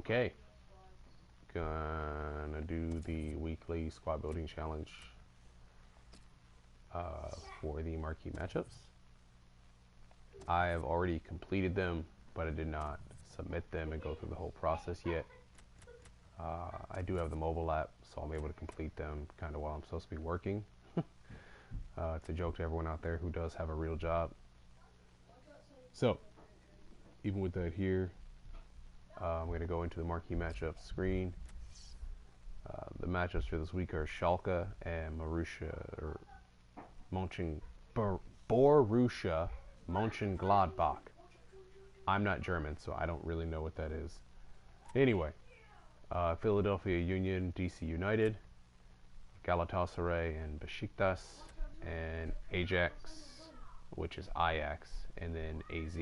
Okay, gonna do the weekly squad building challenge for the marquee matchups. I have already completed them, but I did not submit them and go through the whole process yet. I do have the mobile app, so I'm able to complete them kind of while I'm supposed to be working. It's a joke to everyone out there who does have a real job. So, even with that here, I'm going to go into the marquee matchup screen. The matchups for this week are Schalke and Borussia Mönchengladbach. I'm not German, so I don't really know what that is. Anyway, Philadelphia Union, DC United, Galatasaray and Besiktas, and Ajax, which is Ajax, and then AZ.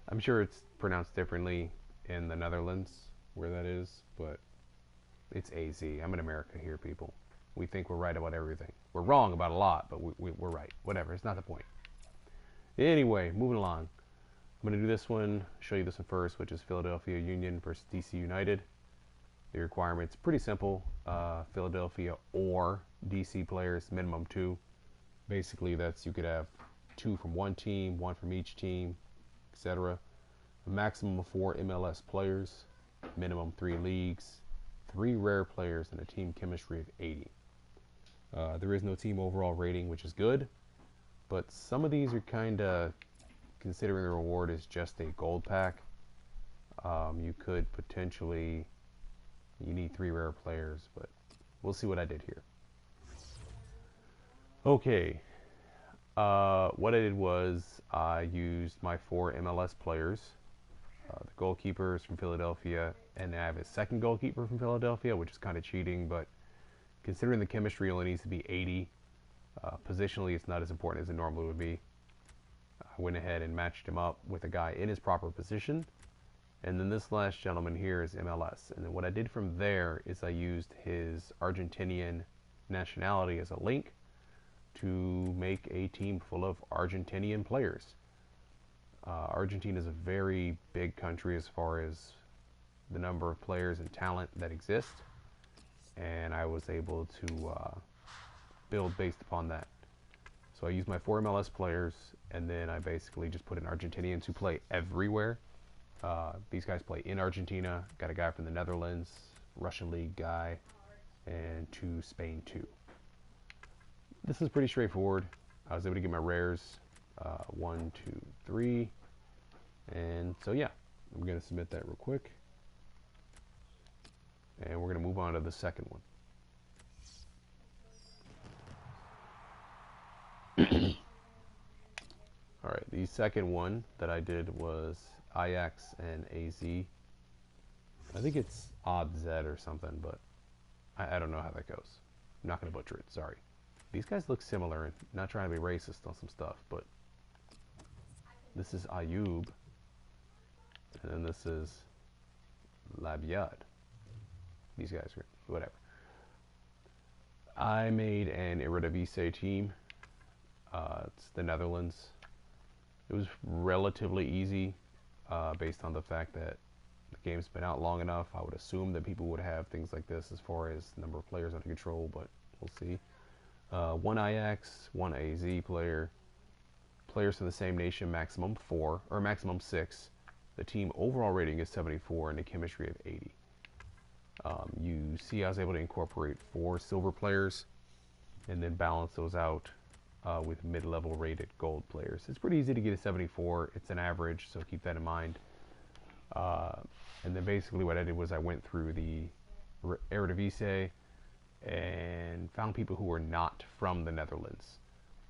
I'm sure it's pronounced differently in the Netherlands, where that is, but it's AZ. I'm in America here, people. We think we're right about everything. We're wrong about a lot, but we're right. Whatever, it's not the point. Anyway, moving along. I'm going to do this one, show you this one first, which is Philadelphia Union versus DC United. The requirement's pretty simple. Philadelphia or DC players, minimum 2. Basically, that's you could have 2 from one team, 1 from each team, etc. A maximum of 4 MLS players, minimum 3 leagues, 3 rare players, and a team chemistry of 80. There is no team overall rating, which is good, but some of these are kind of, considering the reward is just a gold pack, you could potentially, you need 3 rare players, but we'll see what I did here. Okay, what I did was I used my 4 MLS players. The goalkeeper is from Philadelphia, and I have a second goalkeeper from Philadelphia, which is kind of cheating, but considering the chemistry only needs to be 80, positionally it's not as important as it normally would be. I went ahead and matched him up with a guy in his proper position, and then this last gentleman here is MLS. And then what I did from there is I used his Argentinian nationality as a link to make a team full of Argentinian players. Argentina is a very big country as far as the number of players and talent that exist, and I was able to build based upon that. So I used my 4 MLS players, and then I basically just put in Argentinians who play everywhere. These guys play in Argentina. Got a guy from the Netherlands, Russian League guy, and 2 Spain 2. This is pretty straightforward. I was able to get my rares 1, 2, 3, and so yeah, I'm going to submit that real quick, and we're going to move on to the second one. Alright, the second one that I did was Ajax and AZ. I think it's Odd Z or something, but I don't know how that goes. I'm not going to butcher it, sorry. These guys look similar, and not trying to be racist on some stuff, but this is Ayub, and then this is Labiad. These guys are whatever. I made an Eredivisie team. It's the Netherlands. It was relatively easy based on the fact that the game's been out long enough. I would assume that people would have things like this as far as number of players under control, but we'll see. 1 Ajax, 1 AZ player. Players from the same nation, maximum 4, or maximum 6. The team overall rating is 74 and a chemistry of 80. You see I was able to incorporate 4 silver players and then balance those out with mid-level rated gold players. It's pretty easy to get a 74. It's an average, so keep that in mind. And then basically what I did was I went through the Eredivisie and found people who were not from the Netherlands.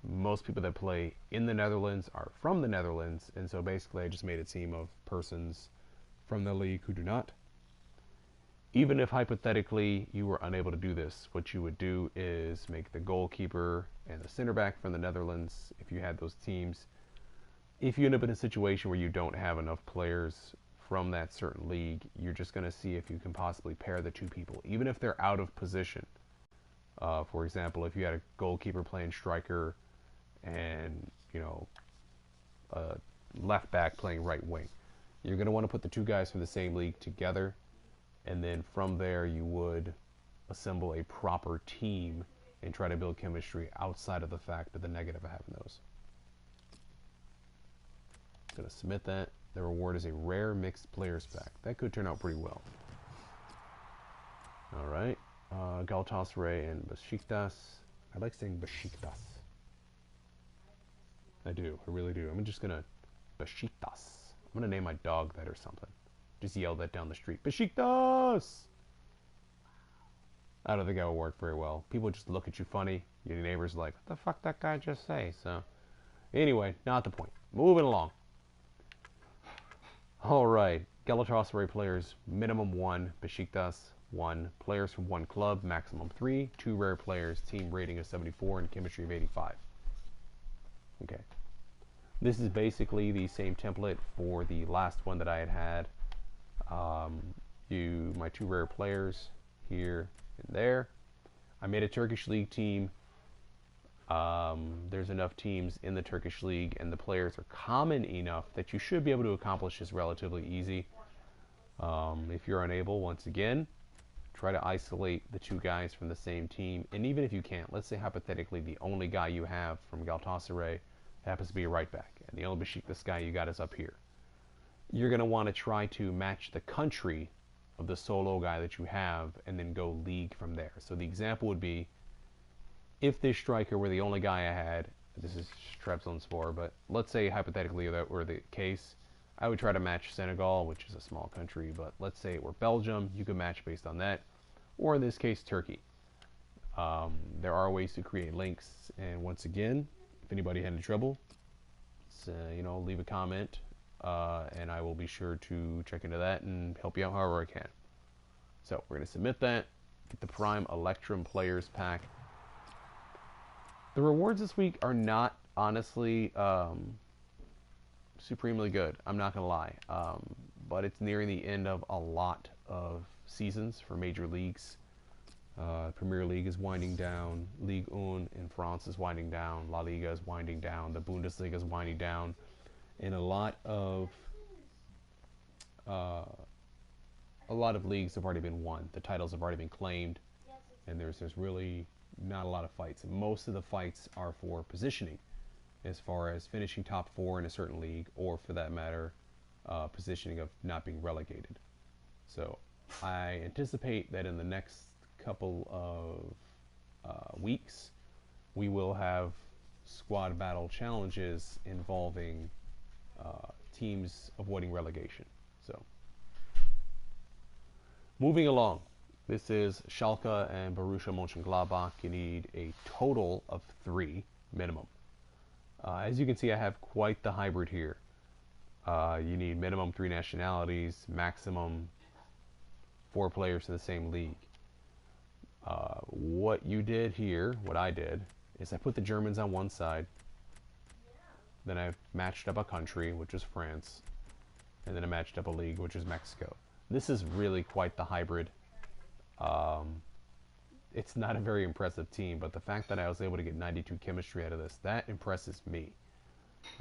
Most people that play in the Netherlands are from the Netherlands, and so basically I just made a team of persons from the league who do not. Even if hypothetically you were unable to do this, what you would do is make the goalkeeper and the center back from the Netherlands, if you had those teams. If you end up in a situation where you don't have enough players from that certain league, you're just going to see if you can possibly pair the 2 people, even if they're out of position. For example, if you had a goalkeeper playing striker and, you know, a left back playing right wing, You're going to want to put the two guys from the same league together, and then from there you would assemble a proper team and try to build chemistry outside of the fact of the negative of having those. I'm going to submit that. The reward is a rare mixed players pack. That could turn out pretty well. Alright. Galatasaray and Besiktas. I like saying Besiktas. I do. I really do. I'm just going to... Besiktas. I'm going to name my dog that or something. Just yell that down the street. Besiktas! I don't think that would work very well. People just look at you funny. Your neighbor's like, what the fuck that guy just say? So, anyway, not the point. Moving along. Alright. Galatasaray players, minimum 1. Besiktas, 1. Players from 1 club, maximum 3. 2 rare players, team rating of 74 and chemistry of 85. Okay. This is basically the same template for the last one that I had. My 2 rare players here and there. I made a Turkish league team. There's enough teams in the Turkish league and the players are common enough that you should be able to accomplish this relatively easy. If you're unable, once again, try to isolate the 2 guys from the same team. And even if you can't, let's say hypothetically the only guy you have from Galatasaray happens to be a right back, and the only Besiktas guy you got is up here. You're going to want to try to match the country of the solo guy that you have and then go league from there. So the example would be, if this striker were the only guy I had, this is Trabzonspor, but let's say hypothetically that were the case, I would try to match Senegal, which is a small country, but let's say it were Belgium, you could match based on that, or in this case, Turkey. There are ways to create links, and once again, if anybody had any trouble, leave a comment, and I will be sure to check into that and help you out however I can. So we're going to submit that, get the Prime Electrum Players Pack. The rewards this week are not, honestly, supremely good. I'm not going to lie. But it's nearing the end of a lot of seasons for major leagues. Premier League is winding down. Ligue 1 in France is winding down. La Liga is winding down. The Bundesliga is winding down. And a lot of leagues have already been won. The titles have already been claimed. And there's really not a lot of fights. Most of the fights are for positioning, as far as finishing top 4 in a certain league, or for that matter, positioning of not being relegated. So I anticipate that in the next couple of weeks, we will have squad battle challenges involving teams avoiding relegation. So, moving along, this is Schalke and Borussia Mönchengladbach. You need a total of 3 minimum. As you can see, I have quite the hybrid here. You need minimum 3 nationalities, maximum 4 players in the same league. What you did here, what I did, is I put the Germans on one side, then I matched up a country, which is France, and then I matched up a league, which is Mexico. This is really quite the hybrid. It's not a very impressive team, but the fact that I was able to get 92 chemistry out of this, that impresses me.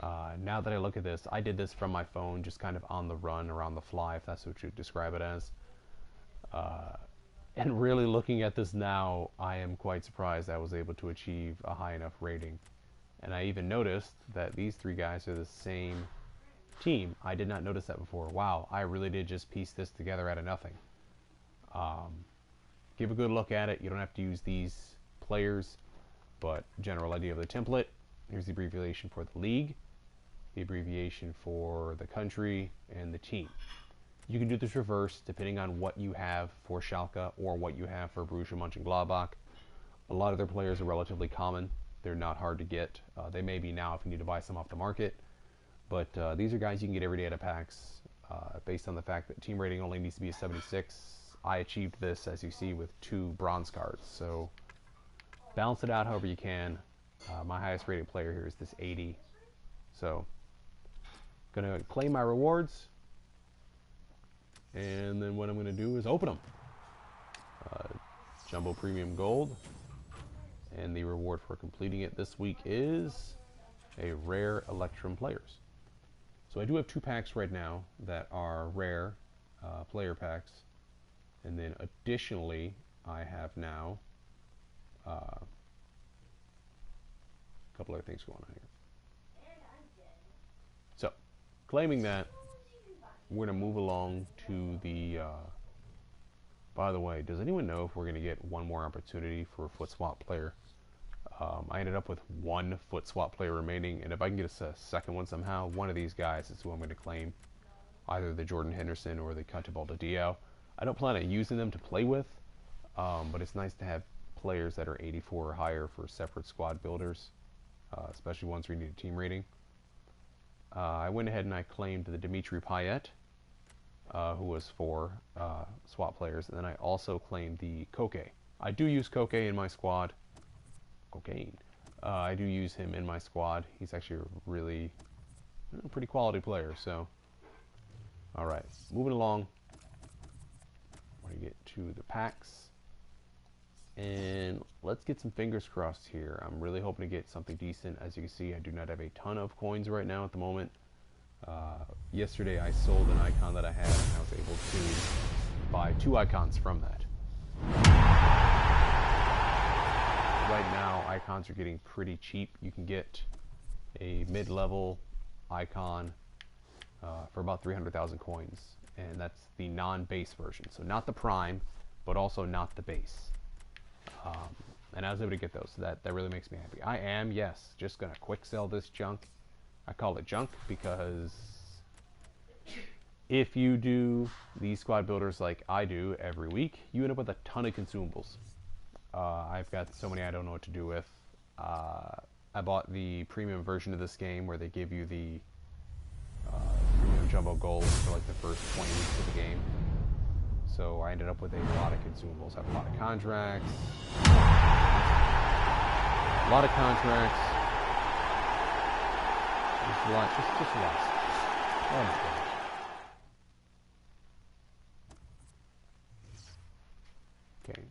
Now that I look at this, I did this from my phone, just kind of on the run or on the fly, if that's what you'd describe it as. And really looking at this now, I am quite surprised I was able to achieve a high enough rating. And I even noticed that these 3 guys are the same team. I did not notice that before. Wow, I really did just piece this together out of nothing. Give a good look at it. You don't have to use these players, but general idea of the template. Here's the abbreviation for the league, the abbreviation for the country, and the team. You can do this reverse depending on what you have for Schalke or what you have for Borussia Mönchengladbach. A lot of their players are relatively common. They're not hard to get. They may be now if you need to buy some off the market. But these are guys you can get every day out of packs based on the fact that team rating only needs to be a 76. I achieved this, as you see, with 2 bronze cards. So balance it out however you can. My highest rated player here is this 80. So going to claim my rewards. And then what I'm going to do is open them. Jumbo Premium Gold. And the reward for completing it this week is a rare Electrum Players. So I do have 2 packs right now that are rare player packs. And then additionally, I have now a couple other things going on here. So, claiming that, we're going to move along to the... by the way, does anyone know if we're going to get one more opportunity for a foot swap player? I ended up with 1 foot swap player remaining, and if I can get a second one somehow, one of these guys is who I'm going to claim. Either the Jordan Henderson or the Cantabaldo Diao. I don't plan on using them to play with, but it's nice to have players that are 84 or higher for separate squad builders, especially ones where you need a team rating. I went ahead and I claimed the Dimitri Payet, who was for swap players, and then I also claimed the Koke. I do use Koke in my squad. Cocaine. I do use him in my squad. He's actually a really pretty quality player, so... Alright, moving along. We're going to get to the packs. And let's get some fingers crossed here. I'm really hoping to get something decent. As you can see, I do not have a ton of coins right now at the moment. Yesterday I sold an icon that I had, and I was able to buy 2 icons from that. Right now, icons are getting pretty cheap. You can get a mid-level icon for about 300,000 coins, and that's the non-base version. So not the prime, but also not the base. And I was able to get those, so that really makes me happy. I am, yes, just going to quick sell this junk. I call it junk because if you do these squad builders like I do every week, you end up with a ton of consumables. I've got so many I don't know what to do with. I bought the premium version of this game where they give you the premium jumbo gold for like the first 20 weeks of the game. So I ended up with a lot of consumables. I have a lot of contracts. A lot of contracts. Just a lot. Just a lot. Oh my gosh. Okay.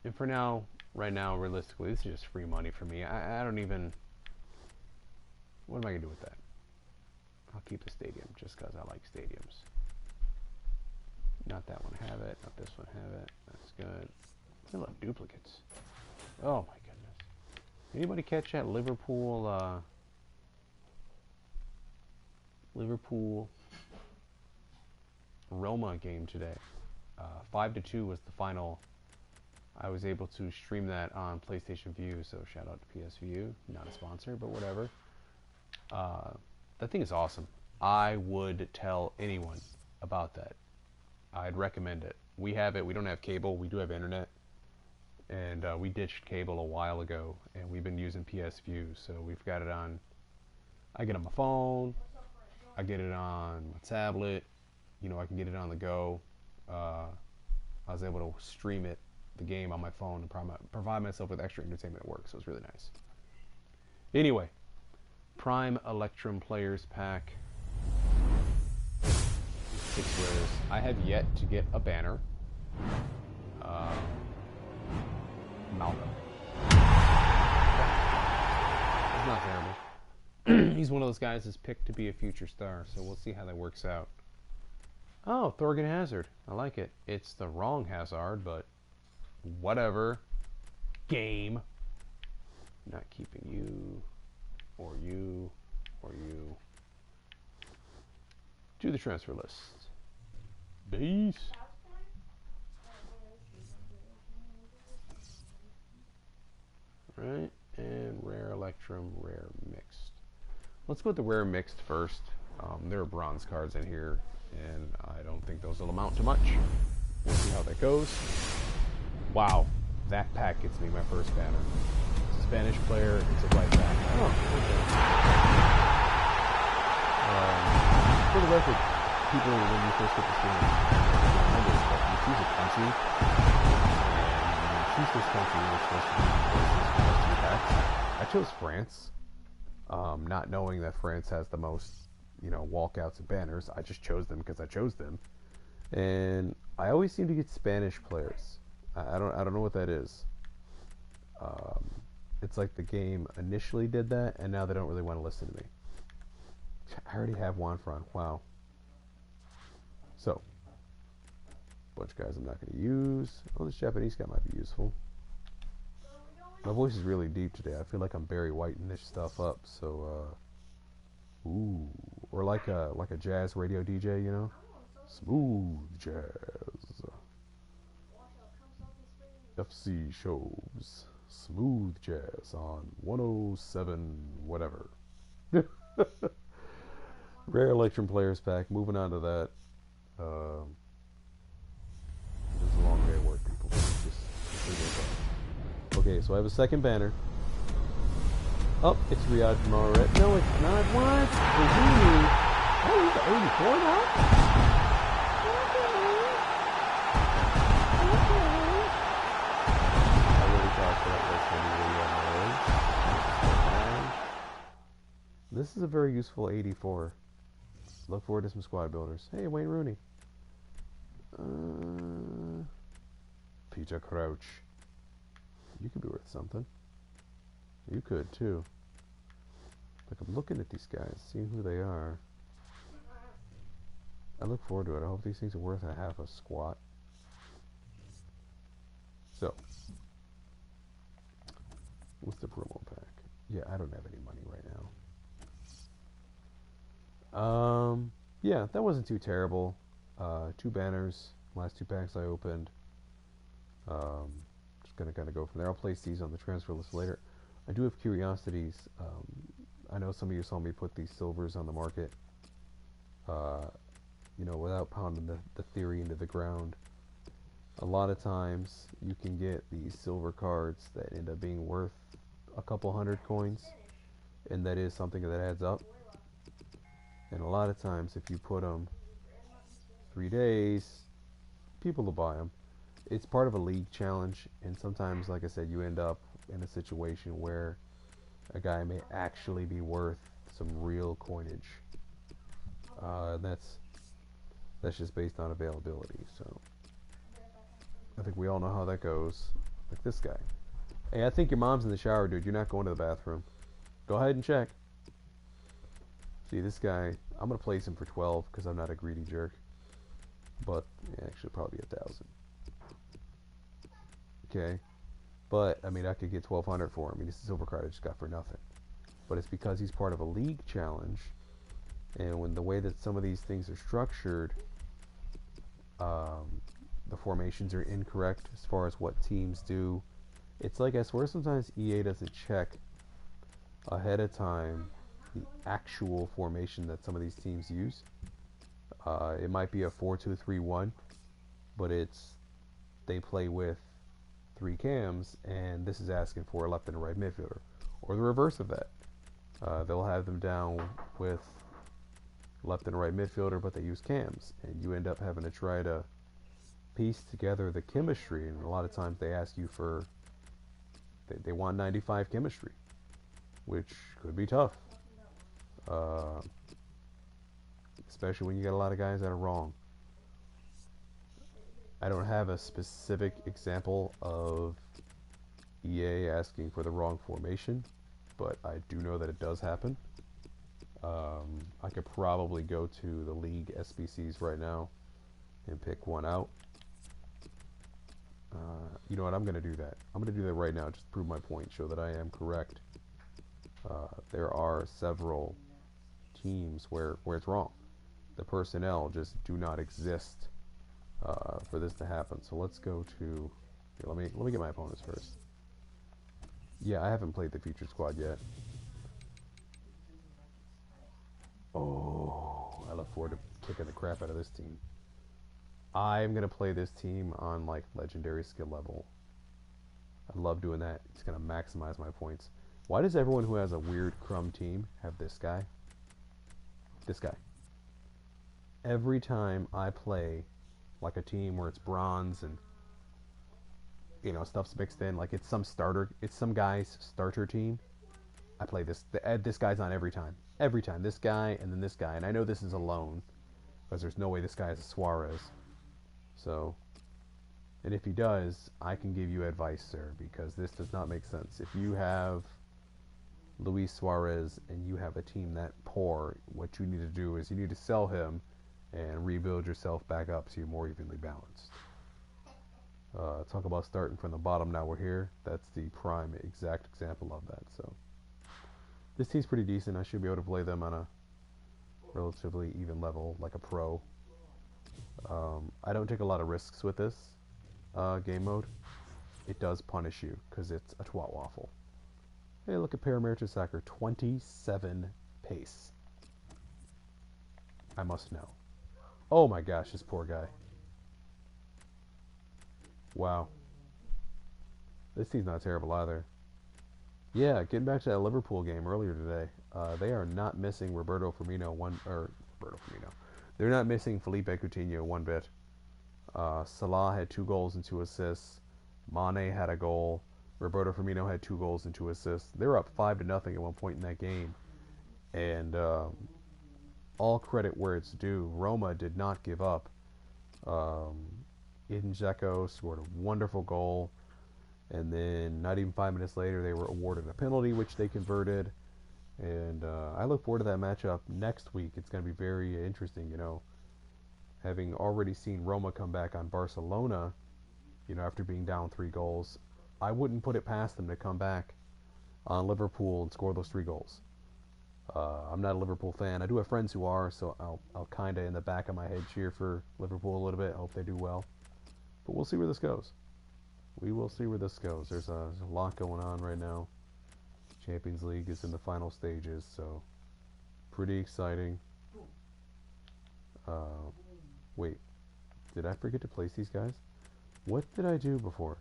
And for now, right now, realistically, this is just free money for me. I don't even... What am I going to do with that? I'll keep the stadium just because I like stadiums. Not that one, have it. Not this one, have it. That's good. I love duplicates. Oh my goodness. Anybody catch that Liverpool, Roma game today? 5-2 was the final. I was able to stream that on PlayStation View, so shout out to PS View. Not a sponsor, but whatever. That thing is awesome. I would tell anyone about that. I'd recommend it. We have it. We don't have cable. We do have internet. And we ditched cable a while ago, and we've been using PS View, so we've got it on... I get it on my phone. I get it on my tablet. You know, I can get it on the go. I was able to stream it, the game, on my phone and provide myself with extra entertainment at work, so it's really nice. Anyway, Prime Electrum Players Pack. 6 rares. I have yet to get a banner. Malcolm. It's not terrible. He's one of those guys that's picked to be a future star, so we'll see how that works out. Oh, Thorgan Hazard. I like it. It's the wrong Hazard, but whatever. Game. Not keeping you, or you, or you. To the transfer list. Base. Right, and rare Electrum, rare mixed. Let's go with the rare mixed first. There are bronze cards in here, and I don't think those will amount to much. We'll see how that goes. Wow, that pack gets me my first banner. It's a Spanish player, it's a right back. Oh, okay. For the record, people, when you first get this game, remember this, but you choose a country, and you choose this country, you're supposed to be packs. I chose France, not knowing that France has the most, you know, walkouts and banners. I just chose them because I chose them, and I always seem to get Spanish players. I don't know what that is. It's like the game initially did that, and now they don't really want to listen to me. I already have Juanfran. Wow. So, bunch of guys I'm not going to use. Oh, this Japanese guy might be useful. My voice is really deep today. I feel like I'm Barry Whiting this stuff up. So, ooh, or like a jazz radio DJ, you know, smooth jazz. FC shows smooth jazz on 107 whatever. Rare Electrum Players Pack. Moving on to that. It's a long day of work, people. Okay, so I have a second banner. Oh, it's Riyadh Mahrez. No, it's not. What? Oh, he's at 84 now? I really thought that was going to be Riyadh Mahrez. This is a very useful 84. Look forward to some squad builders. Hey, Wayne Rooney. Peter Crouch. You could be worth something. You could too. Like, I'm looking at these guys, seeing who they are. I look forward to it. I hope these things are worth a half a squat. So, what's the promo pack? Yeah, I don't have any money right now. Yeah, that wasn't too terrible. 2 banners, last 2 packs I opened. Just gonna kind of go from there. I'll place these on the transfer list later. I do have curiosities. I know some of you saw me put these silvers on the market. You know, without pounding the theory into the ground. A lot of times you can get these silver cards that end up being worth a couple hundred coins, and that is something that adds up. And a lot of times if you put them 3 days, people will buy them. It's part of a league challenge, and sometimes, like I said, you end up in a situation where a guy may actually be worth some real coinage. That's just based on availability. So I think we all know how that goes. Like this guy. Hey, I think your mom's in the shower, dude. You're not going to the bathroom. Go ahead and check. See, this guy, I'm going to place him for 12 because I'm not a greedy jerk. But, yeah, actually, probably 1,000. Okay. But, I mean, I could get 1,200 for him. I mean, this is a silver card I just got for nothing. But it's because he's part of a league challenge. And when the way that some of these things are structured, the formations are incorrect as far as what teams do. It's like, I swear sometimes EA doesn't check ahead of time the actual formation that some of these teams use. It might be a 4-2-3-1, but they play with 3 cams, and this is asking for a left and a right midfielder, or the reverse of that. They'll have them down with left and right midfielder, but they use cams, and you end up having to try to piece together the chemistry. And a lot of times they ask you for, they want 95 chemistry, which could be tough, especially when you get a lot of guys that are wrong. I don't have a specific example of EA asking for the wrong formation, but I do know that it does happen. I could probably go to the league SBCs right now and pick one out. You know what, I'm going to do that. I'm going to do that right now, just to prove my point, show that I am correct. There are several teams where it's wrong. The personnel just do not exist for this to happen. So let's go to, here, let me get my opponents first. Yeah, I haven't played the featured squad yet. Oh, I look forward to kicking the crap out of this team. I'm going to play this team on, like, legendary skill level. I love doing that. It's going to maximize my points. Why does everyone who has a weird crumb team have this guy? This guy. Every time I play, like, a team where it's bronze and, you know, stuff's mixed in, like it's some guy's starter team, I play this. This guy's on every time. Every time. This guy and then this guy. And I know this is a loan, because there's no way this guy is a Suarez. So, and if he does, I can give you advice, sir, because this does not make sense. If you have Luis Suarez and you have a team that poor, what you need to do is you need to sell him and rebuild yourself back up so you're more evenly balanced. Talk about starting from the bottom. Now we're here. That's the prime exact example of that. So this team's pretty decent. I should be able to play them on a relatively even level, like a pro. I don't take a lot of risks with this game mode. It does punish you because it's a twat waffle. Hey, look at Parameritus Soccer, 27 pace. I must know. Oh my gosh, this poor guy. Wow. This team's not terrible either. Yeah, getting back to that Liverpool game earlier today, they are not missing Roberto Firmino They're not missing Felipe Coutinho one bit. Salah had 2 goals and 2 assists. Mane had a goal. Roberto Firmino had 2 goals and 2 assists. They were up 5-0 at one point in that game. And all credit where it's due. Roma did not give up. Edin Dzeko scored a wonderful goal. And then not even 5 minutes later, they were awarded a penalty, which they converted. And I look forward to that matchup next week. It's going to be very interesting, you know. Having already seen Roma come back on Barcelona, you know, after being down 3 goals, I wouldn't put it past them to come back on Liverpool and score those 3 goals. I'm not a Liverpool fan. I do have friends who are, so I'll kind of in the back of my head cheer for Liverpool a little bit. Hope they do well. But we'll see where this goes. We will see where this goes. There's a lot going on right now. Champions League is in the final stages, so pretty exciting. Wait, did I forget to place these guys? What did I do before?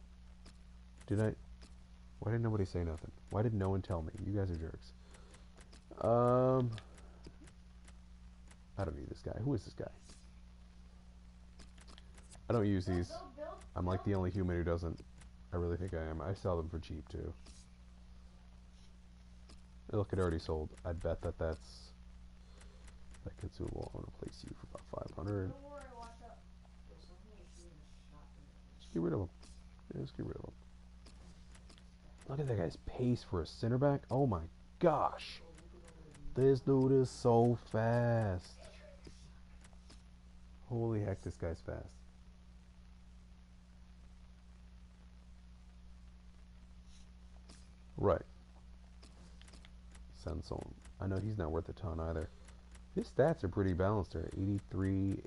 Why did nobody say nothing? Why did no one tell me? You guys are jerks. I don't need this guy. Who is this guy? I don't use these. I'm like the only human who doesn't. I really think I am. I sell them for cheap too. Look, it already sold. I'd bet that gets suitable. I'm gonna place you for about 500. Just get rid of him. Yeah, just get rid of him. Look at that guy's pace for a center back. Oh my gosh. This dude is so fast. Holy heck, this guy's fast. Right. Sanson. I know he's not worth a ton either. His stats are pretty balanced there. 83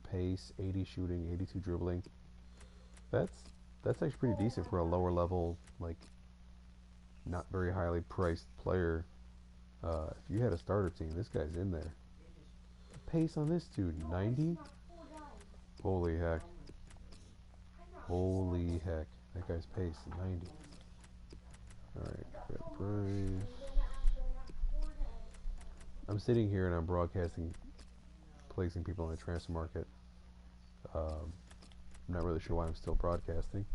pace, 80 shooting, 82 dribbling. That's actually pretty decent for a lower level, like, not very highly priced player. If you had a starter team, this guy's in there. The pace on this dude, 90? Holy heck. Holy heck. That guy's pace, 90. Alright, good price. I'm sitting here and I'm broadcasting, placing people in the transfer market. I'm not really sure why I'm still broadcasting.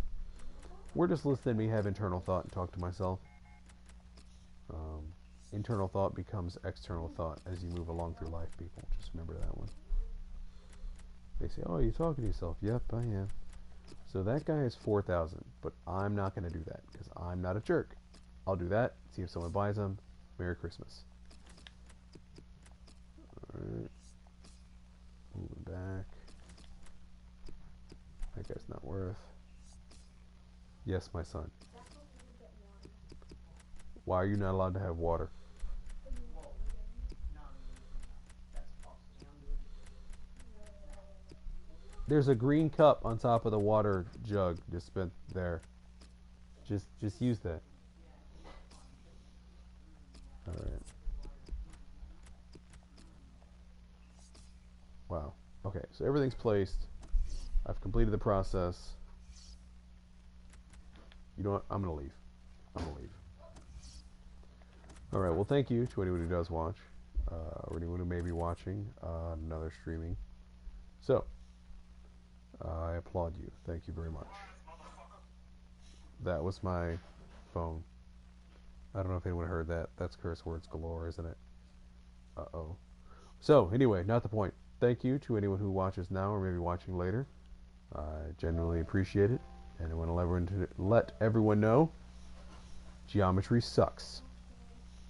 We're just listening to me have internal thought and talk to myself. Internal thought becomes external thought as you move along through life, people. Just remember that one. They say, oh, you're talking to yourself. Yep, I am. So that guy is 4,000, but I'm not going to do that because I'm not a jerk. I'll do that, see if someone buys them. Merry Christmas. Alright. Moving back. That guy's not worth. Yes, my son. Why are you not allowed to have water? There's a green cup on top of the water jug just spent there. Just use that. Alright. Wow. Okay, so everything's placed. I've completed the process. You know what? I'm going to leave. I'm going to leave. Alright, well thank you to anyone who does watch. Or anyone who may be watching another streaming. So, I applaud you. Thank you very much. That was my phone. I don't know if anyone heard that. That's curse words galore, isn't it? Uh-oh. So, anyway, not the point. Thank you to anyone who watches now or maybe watching later. I genuinely appreciate it. And I want to let everyone know, geometry sucks.